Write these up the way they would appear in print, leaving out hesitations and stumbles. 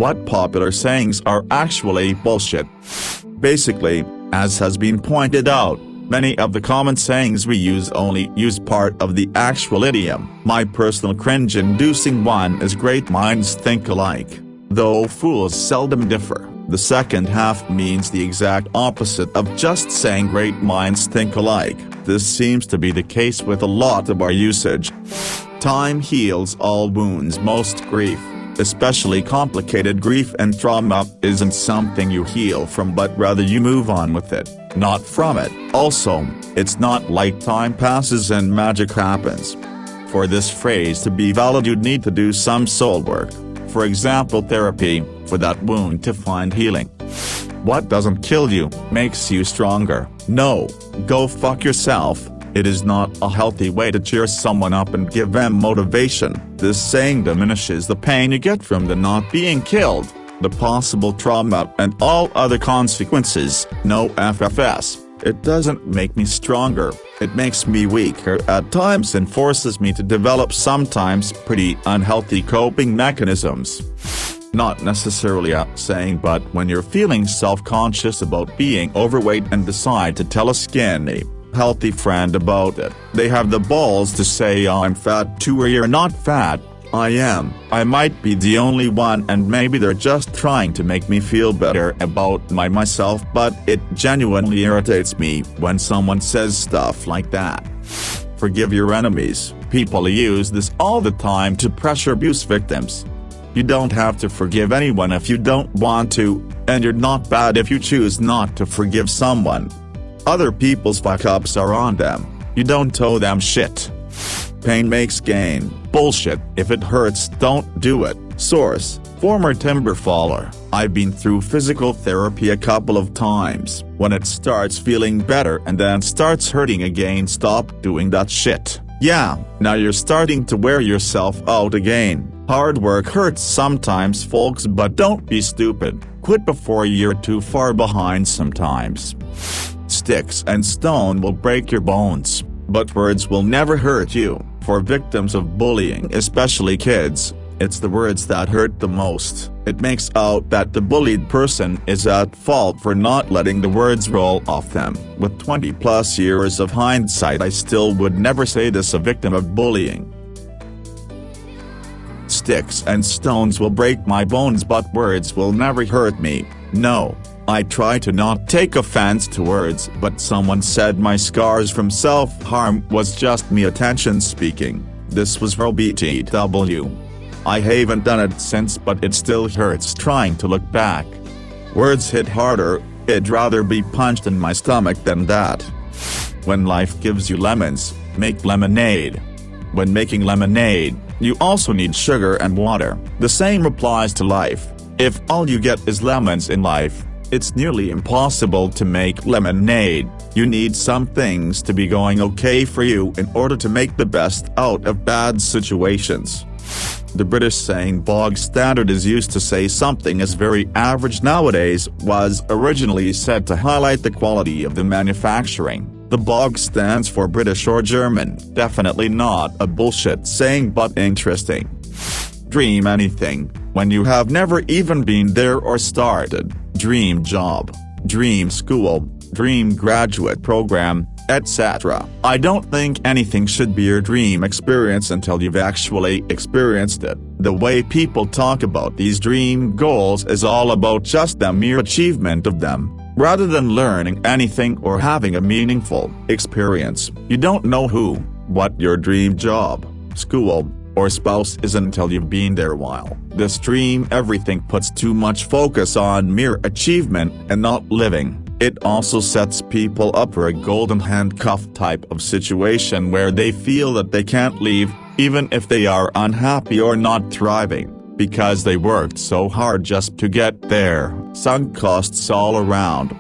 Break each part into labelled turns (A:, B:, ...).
A: what popular sayings are actually bullshit. Basically, as has been pointed out, many of the common sayings we use only use part of the actual idiom. My personal cringe-inducing one is great minds think alike. Though fools seldom differ, the second half means the exact opposite of just saying great minds think alike. This seems to be the case with a lot of our usage. Time heals all wounds. Most grief, especially complicated grief and trauma, isn't something you heal from but rather you move on with it, not from it. Also, it's not like time passes and magic happens. For this phrase to be valid you'd need to do some soul work. For example therapy, for that wound to find healing. What doesn't kill you, makes you stronger. No, go fuck yourself. It is not a healthy way to cheer someone up and give them motivation. This saying diminishes the pain you get from the not being killed, the possible trauma and all other consequences. No FFS. It doesn't make me stronger, it makes me weaker at times and forces me to develop sometimes pretty unhealthy coping mechanisms. Not necessarily a saying, but when you're feeling self-conscious about being overweight and decide to tell a skinny, healthy friend about it, they have the balls to say I'm fat too or you're not fat. I am. I might be the only one and maybe they're just trying to make me feel better about myself, but it genuinely irritates me when someone says stuff like that. Forgive your enemies. People use this all the time to pressure abuse victims. You don't have to forgive anyone if you don't want to, and you're not bad if you choose not to forgive someone. Other people's fuck-ups are on them. You don't owe them shit. Pain makes gain. Bullshit. If it hurts, don't do it. Source: former timber faller. I've been through physical therapy a couple of times. When it starts feeling better and then starts hurting again, stop doing that shit. Yeah, now you're starting to wear yourself out again. Hard work hurts sometimes folks, but don't be stupid. Quit before you're too far behind sometimes. Sticks and stone will break your bones, but words will never hurt you. For victims of bullying, especially kids, it's the words that hurt the most. It makes out that the bullied person is at fault for not letting the words roll off them. With 20+ years of hindsight, I still would never say this a victim of bullying. Sticks and stones will break my bones, but words will never hurt me. No. I try to not take offense to words, but someone said my scars from self-harm was just me attention speaking. This was for BTW. I haven't done it since, but it still hurts trying to look back. Words hit harder, I'd rather be punched in my stomach than that. When life gives you lemons, make lemonade. When making lemonade, you also need sugar and water. The same applies to life. If all you get is lemons in life, it's nearly impossible to make lemonade. You need some things to be going okay for you in order to make the best out of bad situations. The British saying bog standard is used to say something is very average nowadays was originally said to highlight the quality of the manufacturing. The bog stands for British or German. Definitely not a bullshit saying, but interesting. Dream anything, when you have never even been there or started. Dream job, dream school, dream graduate program, etc. I don't think anything should be your dream experience until you've actually experienced it. The way people talk about these dream goals is all about just the mere achievement of them, rather than learning anything or having a meaningful experience. You don't know what your dream job, school, or spouse is until you've been there a while. This dream everything puts too much focus on mere achievement and not living. It also sets people up for a golden handcuff type of situation where they feel that they can't leave, even if they are unhappy or not thriving, because they worked so hard just to get there. Sunk costs all around.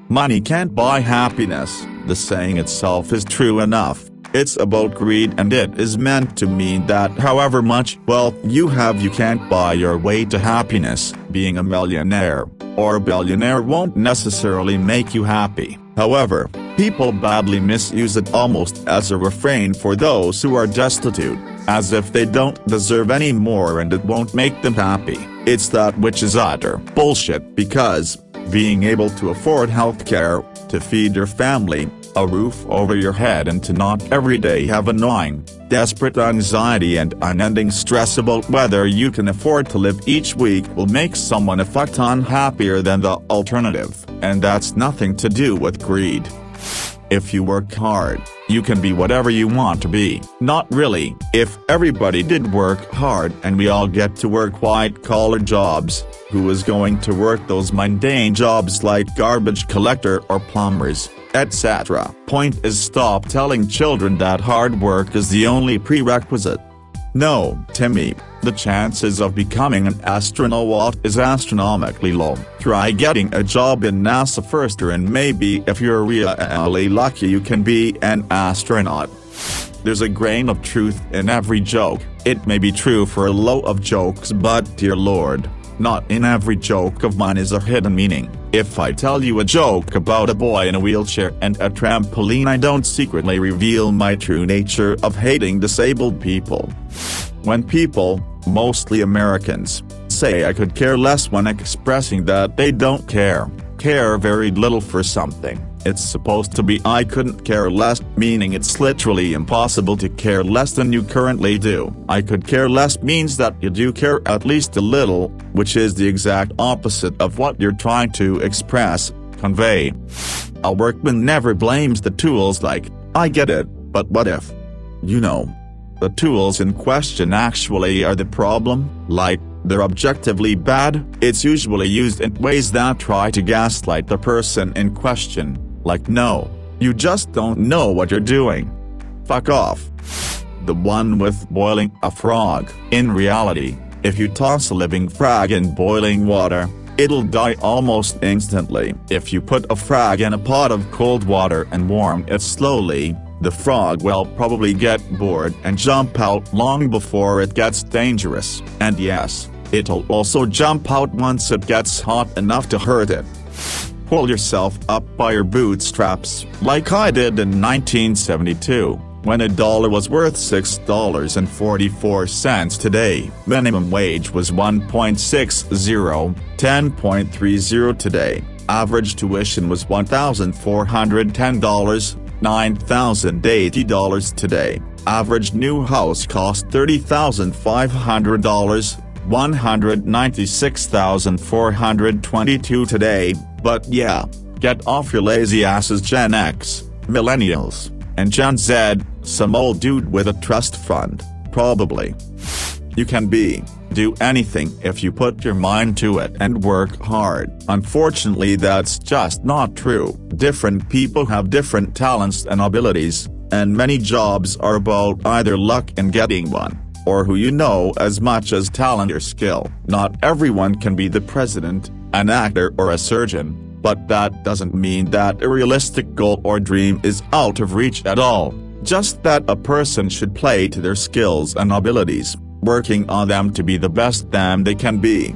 A: Money can't buy happiness. The saying itself is true enough. It's about greed, and it is meant to mean that however much wealth you have, you can't buy your way to happiness. Being a millionaire or a billionaire won't necessarily make you happy. However, people badly misuse it almost as a refrain for those who are destitute, as if they don't deserve any more and it won't make them happy. It's that which is utter bullshit, because being able to afford healthcare, to feed your family, a roof over your head, and to not every day have annoying, desperate anxiety and unending stress about whether you can afford to live each week will make someone a fuck-ton happier than the alternative, and that's nothing to do with greed. If you work hard, you can be whatever you want to be. Not really. If everybody did work hard and we all get to work white-collar jobs, who is going to work those mundane jobs like garbage collector or plumbers, etc.? Point is, stop telling children that hard work is the only prerequisite. No, Timmy, the chances of becoming an astronaut is astronomically low. Try getting a job in NASA first, and maybe if you're really lucky you can be an astronaut. There's a grain of truth in every joke. It may be true for a lot of jokes, but dear Lord, not in every joke of mine is a hidden meaning. If I tell you a joke about a boy in a wheelchair and a trampoline, I don't secretly reveal my true nature of hating disabled people. When people, mostly Americans, say I could care less when expressing that they don't care very little for something, it's supposed to be I couldn't care less, meaning it's literally impossible to care less than you currently do. I could care less means that you do care at least a little, which is the exact opposite of what you're trying to express, convey. A workman never blames the tools like, I get it, but what if? You know. The tools in question actually are the problem, like, they're objectively bad. It's usually used in ways that try to gaslight the person in question, like, no, you just don't know what you're doing. Fuck off. The one with boiling a frog. In reality, if you toss a living frog in boiling water, it'll die almost instantly. If you put a frog in a pot of cold water and warm it slowly, the frog will probably get bored and jump out long before it gets dangerous. And yes, it'll also jump out once it gets hot enough to hurt it. Pull yourself up by your bootstraps, like I did in 1972, when $1 was worth $6.44 today. Minimum wage was $1.60, $10.30 today. Average tuition was $1,410. $9,080 today. Average new house cost $30,500, $196,422 today. But yeah, get off your lazy asses, Gen X, Millennials, and Gen Z, some old dude with a trust fund, probably. You can do anything if you put your mind to it and work hard. Unfortunately, that's just not true. Different people have different talents and abilities, and many jobs are about either luck in getting one, or who you know as much as talent or skill. Not everyone can be the president, an actor, or a surgeon, but that doesn't mean that a realistic goal or dream is out of reach at all. Just that a person should play to their skills and abilities, working on them to be the best them they can be.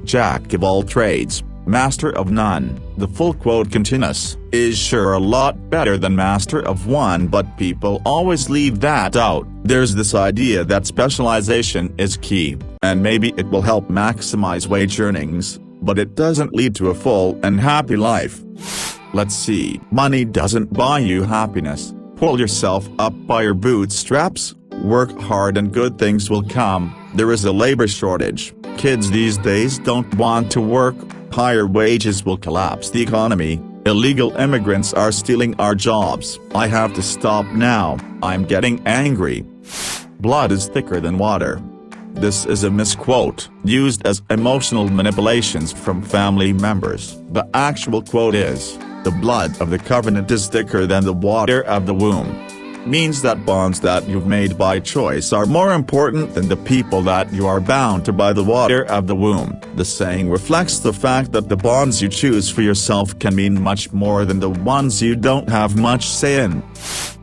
A: Jack of all trades, master of none. The full quote continues, is sure a lot better than master of one, but people always leave that out. There's this idea that specialization is key, and maybe it will help maximize wage earnings, but it doesn't lead to a full and happy life. Let's see. Money doesn't buy you happiness. Pull yourself up by your bootstraps. Work hard and good things will come. There is a labor shortage. Kids these days don't want to work. Higher wages will collapse the economy. Illegal immigrants are stealing our jobs. I have to stop now. I'm getting angry. Blood is thicker than water. This is a misquote, used as emotional manipulations from family members. The actual quote is, the blood of the covenant is thicker than the water of the womb. Means that bonds that you've made by choice are more important than the people that you are bound to by the water of the womb. The saying reflects the fact that the bonds you choose for yourself can mean much more than the ones you don't have much say in.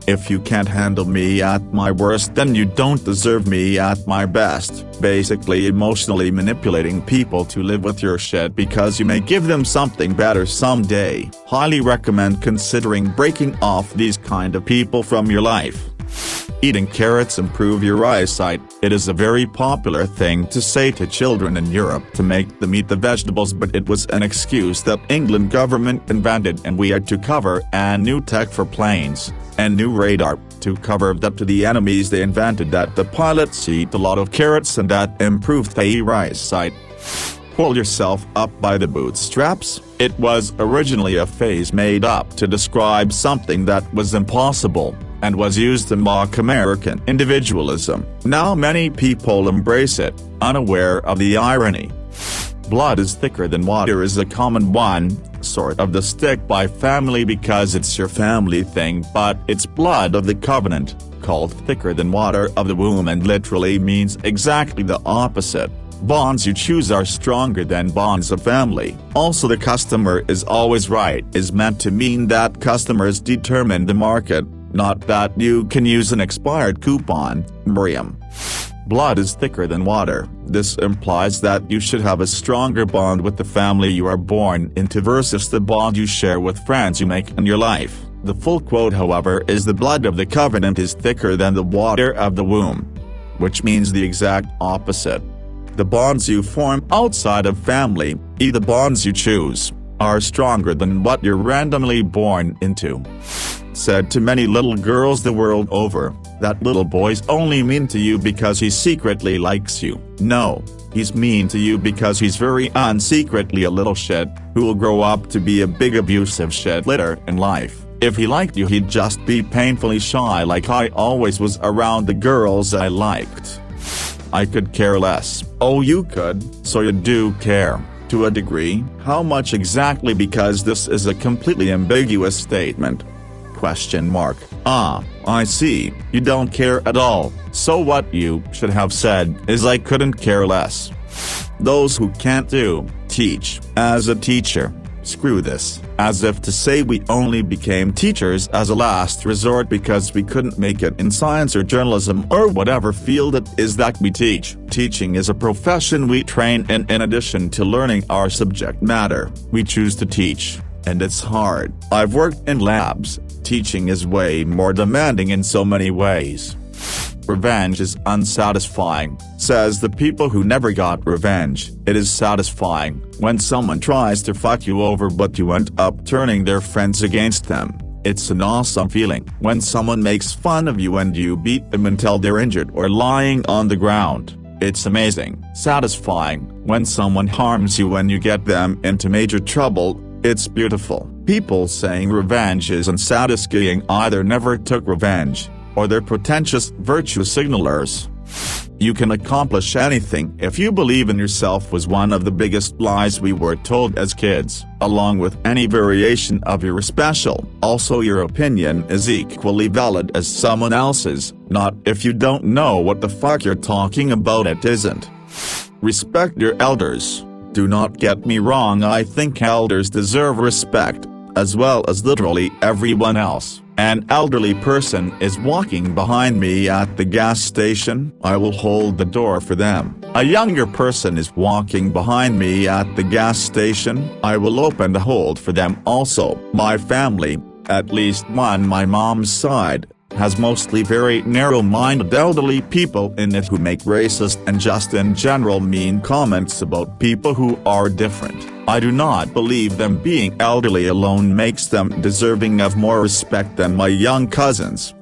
A: If you can't handle me at my worst, then you don't deserve me at my best. Basically emotionally manipulating people to live with your shit because you may give them something better someday. Highly recommend considering breaking off these kind of people from your life. eating carrots improve your eyesight. It is a very popular thing to say to children in Europe to make them eat the vegetables, but it was an excuse that England government invented, and we had to cover and new tech for planes and new radar to cover that to the enemies. They invented that the pilots eat a lot of carrots and that improved their eyesight. Pull yourself up by the bootstraps. It was originally a phrase made up to describe something that was impossible, and was used to mock American individualism. Now many people embrace it, unaware of the irony. Blood is thicker than water is a common one, sort of the stick by family because it's your family thing, but it's blood of the covenant, called thicker than water of the womb, and literally means exactly the opposite. Bonds you choose are stronger than bonds of family. Also, the customer is always right is meant to mean that customers determine the market, not that you can use an expired coupon. Miriam. Blood is thicker than water. This implies that you should have a stronger bond with the family you are born into versus the bond you share with friends you make in your life. The full quote, however, is the blood of the covenant is thicker than the water of the womb, which means the exact opposite. The bonds you form outside of family, the bonds you choose, are stronger than what you're randomly born into. Said to many little girls the world over, that little boy's only mean to you because he secretly likes you. No, he's mean to you because he's very unsecretly a little shit, who will grow up to be a big abusive shit later in life. If he liked you, he'd just be painfully shy like I always was around the girls I liked. I could care less. Oh, you could, so you do care. To a degree. How much exactly? Because this is a completely ambiguous statement. Question mark. Ah, I see, you don't care at all. So what you should have said is I couldn't care less. Those who can't teach as a teacher. Screw this. As if to say we only became teachers as a last resort because we couldn't make it in science or journalism or whatever field it is that we teach. Teaching is a profession we train in addition to learning our subject matter. We choose to teach, and it's hard. I've worked in labs. Teaching is way more demanding in so many ways. Revenge is unsatisfying, says the people who never got revenge. It is satisfying when someone tries to fuck you over but you end up turning their friends against them. It's an awesome feeling when someone makes fun of you and you beat them until they're injured or lying on the ground. It's amazing. Satisfying when someone harms you when you get them into major trouble. It's beautiful. People saying revenge is unsatisfying either never took revenge, or they're pretentious virtue signalers. You can accomplish anything if you believe in yourself was one of the biggest lies we were told as kids, along with any variation of you're special. Also, your opinion is equally valid as someone else's, not if you don't know what the fuck you're talking about. It isn't. Respect your elders. Do not get me wrong, I think elders deserve respect, as well as literally everyone else. An elderly person is walking behind me at the gas station, I will hold the door for them. A younger person is walking behind me at the gas station, I will open the hold for them also. My family, at least one my mom's side, has mostly very narrow-minded elderly people in it who make racist and just in general mean comments about people who are different. I do not believe them being elderly alone makes them deserving of more respect than my young cousins.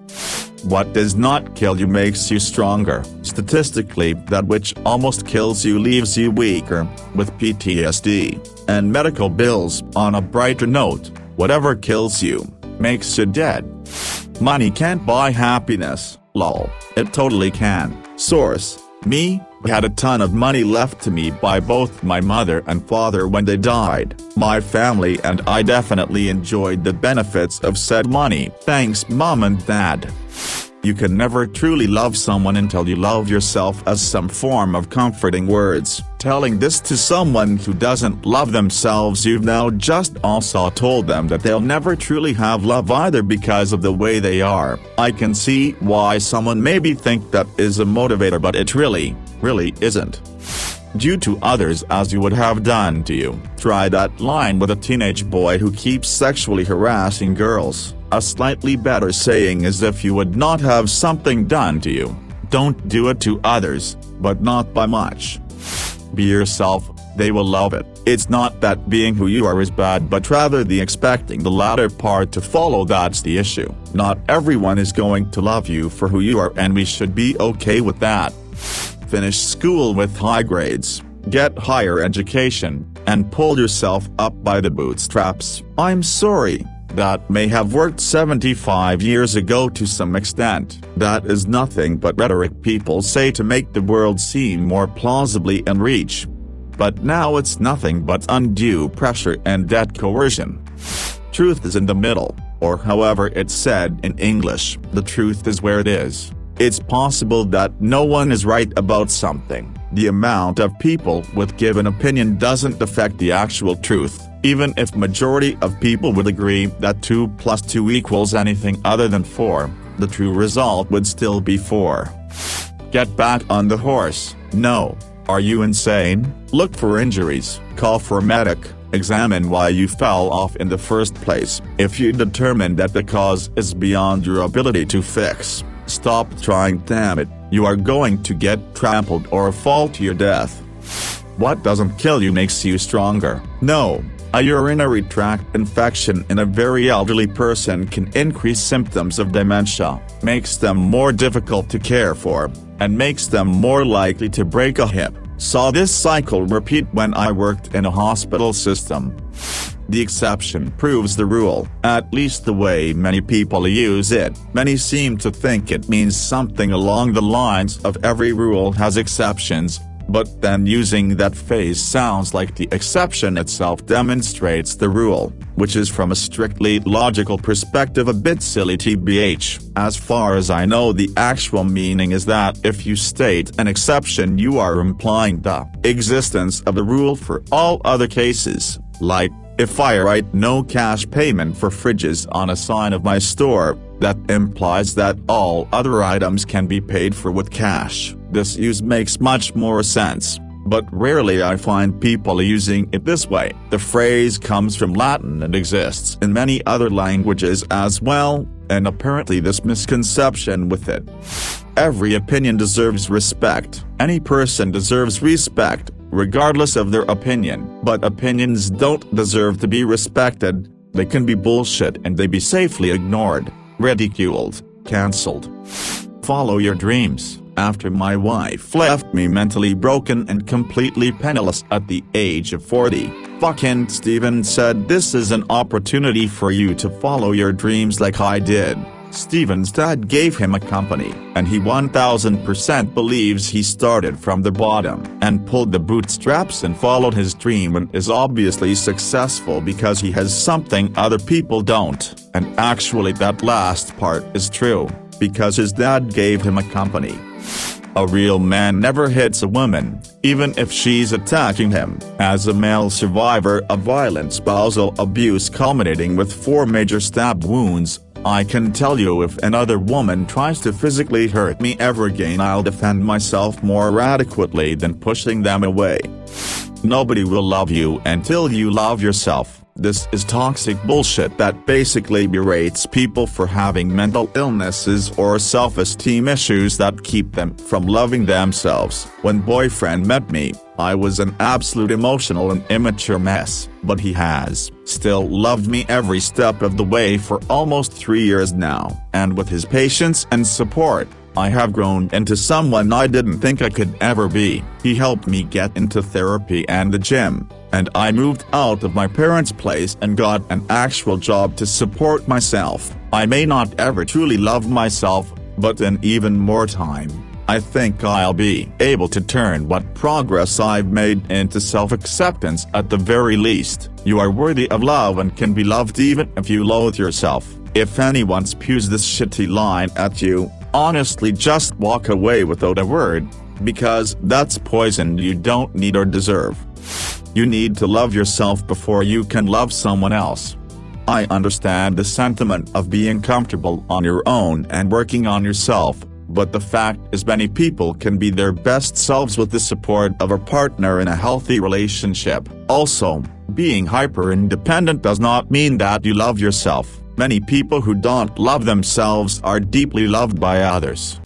A: What does not kill you makes you stronger. Statistically, that which almost kills you leaves you weaker, with PTSD and medical bills. On a brighter note, whatever kills you makes you dead. Money can't buy happiness, lol. It totally can. Source: me, had a ton of money left to me by both my mother and father when they died. My family and I definitely enjoyed the benefits of said money. Thanks mom and dad. You can never truly love someone until you love yourself, as some form of comforting words. Telling this to someone who doesn't love themselves, you've now just also told them that they'll never truly have love either because of the way they are. I can see why someone maybe think that is a motivator, but it really isn't. Due to others as you would have done to you. Try that line with a teenage boy who keeps sexually harassing girls. A slightly better saying is if you would not have something done to you, don't do it to others, but not by much. Be yourself, they will love it. It's not that being who you are is bad, but rather the expecting the latter part to follow that's the issue. Not everyone is going to love you for who you are, and we should be okay with that. Finish school with high grades, get higher education, and pull yourself up by the bootstraps. I'm sorry. That may have worked 75 years ago to some extent. That is nothing but rhetoric people say to make the world seem more plausibly in reach. But now it's nothing but undue pressure and debt coercion. Truth is in the middle, or however it's said in English, the truth is where it is. It's possible that no one is right about something. The amount of people with given opinion doesn't affect the actual truth. Even if majority of people would agree that 2 + 2 equals anything other than 4, the true result would still be 4. Get back on the horse. No. Are you insane? Look for injuries, call for a medic, examine why you fell off in the first place. If you determine that the cause is beyond your ability to fix, stop trying, damn it. You are going to get trampled or fall to your death. What doesn't kill you makes you stronger. No. A urinary tract infection in a very elderly person can increase symptoms of dementia, makes them more difficult to care for, and makes them more likely to break a hip. Saw this cycle repeat when I worked in a hospital system. The exception proves the rule, at least the way many people use it. Many seem to think it means something along the lines of every rule has exceptions. But then using that phrase sounds like the exception itself demonstrates the rule, which is from a strictly logical perspective a bit silly tbh. As far as I know, the actual meaning is that if you state an exception you are implying the existence of the rule for all other cases. Like, if I write no cash payment for fridges on a sign of my store, that implies that all other items can be paid for with cash. This use makes much more sense, but rarely I find people using it this way. The phrase comes from Latin and exists in many other languages as well, and apparently this misconception with it. Every opinion deserves respect. Any person deserves respect, regardless of their opinion. But opinions don't deserve to be respected. They can be bullshit and they be safely ignored, ridiculed, cancelled. Follow your dreams. After my wife left me mentally broken and completely penniless at the age of 40, fucking Steven said this is an opportunity for you to follow your dreams like I did. Steven's dad gave him a company, and he 1000% believes he started from the bottom and pulled the bootstraps and followed his dream and is obviously successful because he has something other people don't. And actually that last part is true, because his dad gave him a company. A real man never hits a woman, even if she's attacking him. As a male survivor of violent spousal abuse culminating with 4 major stab wounds, I can tell you if another woman tries to physically hurt me ever again I'll defend myself more adequately than pushing them away. Nobody will love you until you love yourself. This is toxic bullshit that basically berates people for having mental illnesses or self-esteem issues that keep them from loving themselves. When boyfriend met me, I was an absolute emotional and immature mess, but he has still loved me every step of the way for almost 3 years now, and with his patience and support, I have grown into someone I didn't think I could ever be. He helped me get into therapy and the gym, and I moved out of my parents' place and got an actual job to support myself. I may not ever truly love myself, but in even more time, I think I'll be able to turn what progress I've made into self-acceptance at the very least. You are worthy of love and can be loved even if you loathe yourself. If anyone spews this shitty line at you, honestly just walk away without a word, because that's poison you don't need or deserve. You need to love yourself before you can love someone else. I understand the sentiment of being comfortable on your own and working on yourself, but the fact is many people can be their best selves with the support of a partner in a healthy relationship. Also, being hyper-independent does not mean that you love yourself. Many people who don't love themselves are deeply loved by others.